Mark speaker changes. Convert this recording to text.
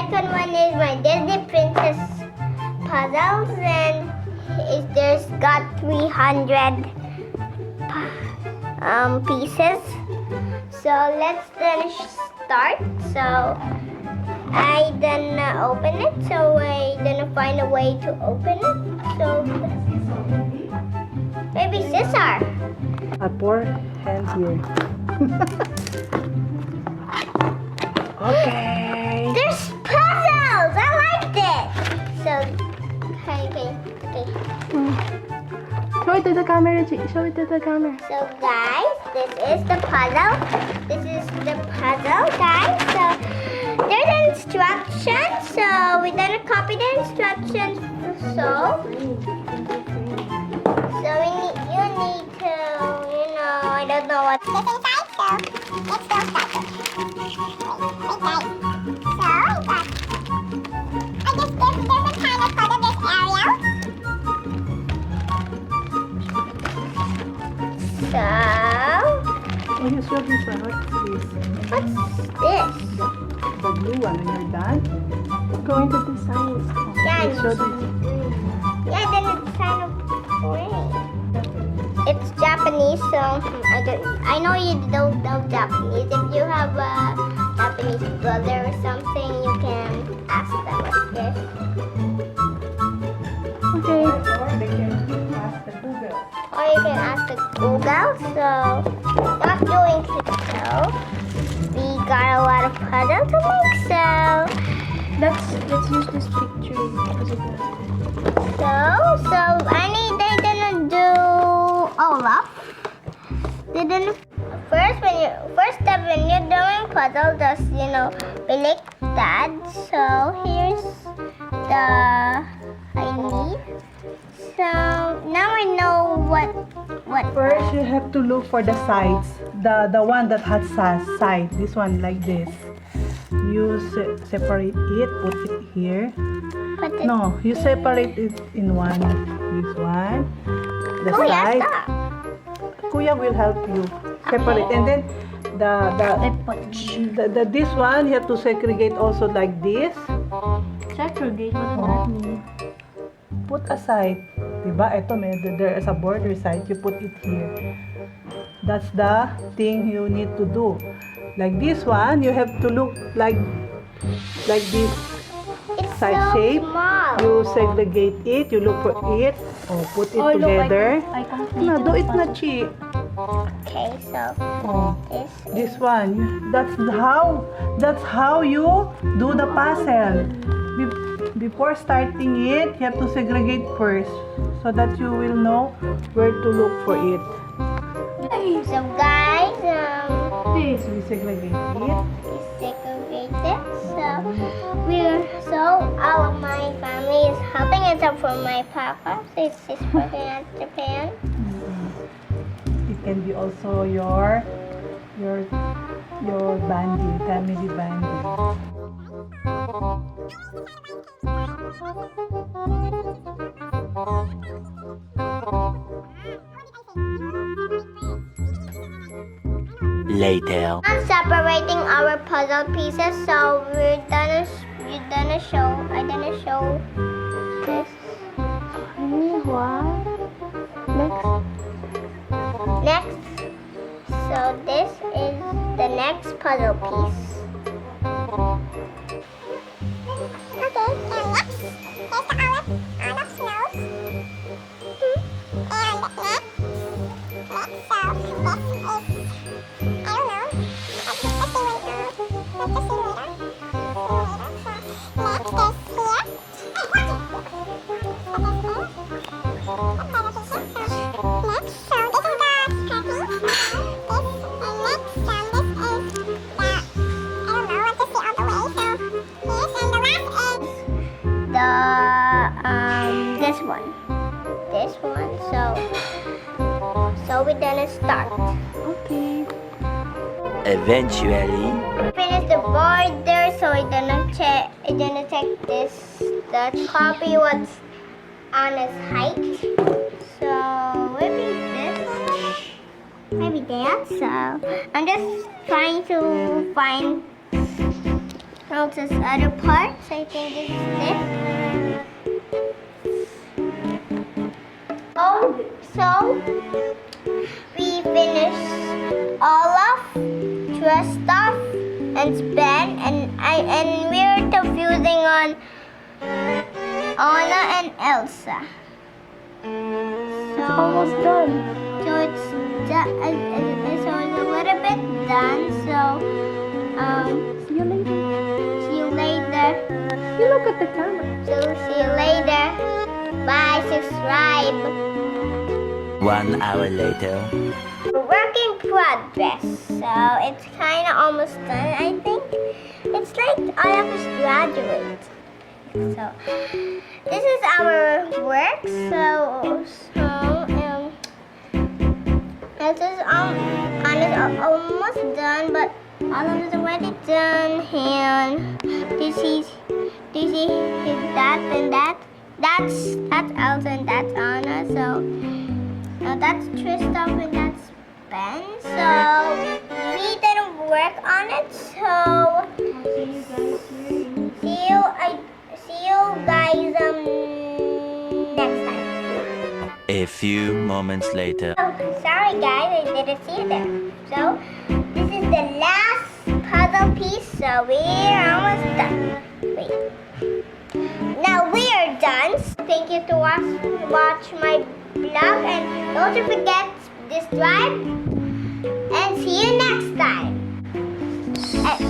Speaker 1: second one is my Disney princess puzzles, and there's got 300 pieces. So let's then start. So I then open it. So I then find a way to open it. So maybe scissor.
Speaker 2: A poor hand here. Okay.
Speaker 1: There's puzzles. I like this. So okay.
Speaker 2: Show it to the camera, Chi. Show it to the camera.
Speaker 1: So guys, this is the puzzle. This is the puzzle, guys. So there's instructions. So we then copy the instructions. So you need to, I don't know what's inside. So let's go start it. Okay. So I guess there's a kind of puzzle. There's Ariel. So,
Speaker 2: Oh, you show this one. What's this?
Speaker 1: what's this?
Speaker 2: The blue one. When you're done, go into the size.
Speaker 1: Yeah,
Speaker 2: Okay, show this.
Speaker 1: Yeah, then it's kind of green. It's Japanese, so I know you don't know Japanese. If you have a Japanese brother or something, you can ask them what's this.
Speaker 2: Okay. Or they can ask the Google.
Speaker 1: Or you can ask the Google. So, not doing so. We got a lot of puzzle to make. So,
Speaker 2: Let's use this picture.
Speaker 1: they didn't do Olaf. They didn't. First step when you're doing puzzle, just be like that. So here's the I need. So now I know what.
Speaker 2: First, you have to look for the sides. The one that has side. This one like this. You separate it. Put it here. No, you separate it in one. This one. The side.
Speaker 1: Stop.
Speaker 2: Kuya will help you separate, and then the this one you have to segregate also like this.
Speaker 3: Segregate, what does that mean?
Speaker 2: Put aside, diba? Ito there is a border side. You put it here. That's the thing you need to do. Like this one, you have to look like this
Speaker 1: It's
Speaker 2: side
Speaker 1: so
Speaker 2: shape.
Speaker 1: small.
Speaker 2: You segregate it. You look for it. Oh, put it together.
Speaker 3: I completed
Speaker 2: No, do it
Speaker 3: the
Speaker 2: na,
Speaker 3: puzzle.
Speaker 2: Chi.
Speaker 1: Okay, so
Speaker 2: Oh.
Speaker 1: this
Speaker 2: This one, that's how you do the puzzle. Before starting it, you have to segregate first so that you will know where to look for it.
Speaker 1: So guys,
Speaker 2: This, we segregate it.
Speaker 1: we segregate it. So all of my family is helping except for my papa. So he's working at Japan.
Speaker 2: It can be also your family bandi.
Speaker 4: Later.
Speaker 1: I'm separating our puzzle pieces, so I'm gonna show this.
Speaker 3: What?
Speaker 1: Next, so this is the next puzzle piece. Okay, and next, here's the Olaf's nose. And next, so this is, I don't know, let's see later. Next is here. This one. So we're gonna start.
Speaker 3: Okay.
Speaker 4: Eventually.
Speaker 1: Finish the border, so we're gonna check this, the copy what's on its height. So maybe this, maybe that. So I'm just trying to find Now this other parts. I think this is it. So we finished all of dressed stuff and spent, and we're confusing on Anna and Elsa.
Speaker 3: It's almost done.
Speaker 1: So it's so it's a little bit done. So
Speaker 3: See you later.
Speaker 1: see you later.
Speaker 3: You look at the camera.
Speaker 1: So see you later. Bye. Subscribe.
Speaker 4: 1 hour later.
Speaker 1: Work in progress. So it's kind of almost done. I think it's like all of us graduate. So this is our work. This is almost done, but all of it's already done. And this is that and that. That's Elsa and that's Anna. So now that's Tristan and that's Ben. So we didn't work on it. So see you guys next time.
Speaker 4: A few moments later.
Speaker 1: Oh, sorry guys, I didn't see you there. So this is the last puzzle piece. So we're almost done. Wait. Now we are done. Thank you to watch my vlog, and don't forget to subscribe, and see you next time. And